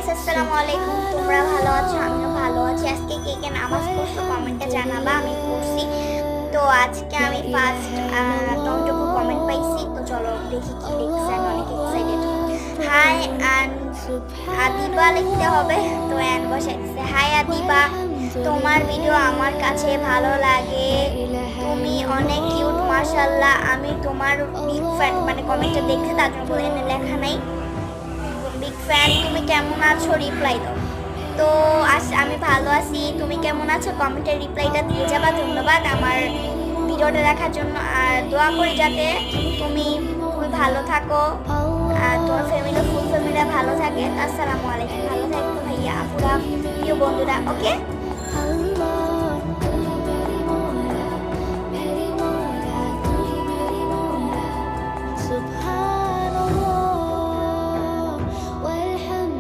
Guys, আসসালামু আলাইকুম। তোমরা ভালো আছো? আমিও ভালো আছি। আজকে কে কে নামাজ পড়ছো কমেন্টে জানাবা। আমি পড়ছি। তো আজকে আমি ফার্স্ট টমটুকু কমেন্ট পাইছি। তো চলো দেখি কি লিখছে। আমি অনেক এক্সাইটেড। হাই অ্যান্ড আদিবা লিখতে হবে। তো অ্যান বসে দিচ্ছে। হাই আদিবা, তোমার ভিডিও আমার কাছে ভালো লাগে। তুমি অনেক কিউট, মাশাআল্লাহ। আমি তোমার বিগ ফ্যান। মানে কমেন্টটা দেখছি, তার জন্য বলে লেখা নাই বিগ ফ্যান। তুমি কেমন আছো রিপ্লাই দাও। তো আমি ভালো আছি। তুমি কেমন আছো কমেন্টের রিপ্লাইটা দিয়ে যাবা। ধন্যবাদ আমার ভিডিওটা দেখার জন্য। আর দোয়া করি যাতে তুমি খুবই ভালো থাকো আর তোমার ফ্যামিলি ফুল ফ্যামিলিরা ভালো থাকে। আসসালামু আলাইকুম। ভালো থাকতো ভাইয়া, আপুরা, প্রিয় বন্ধুরা। ওকে।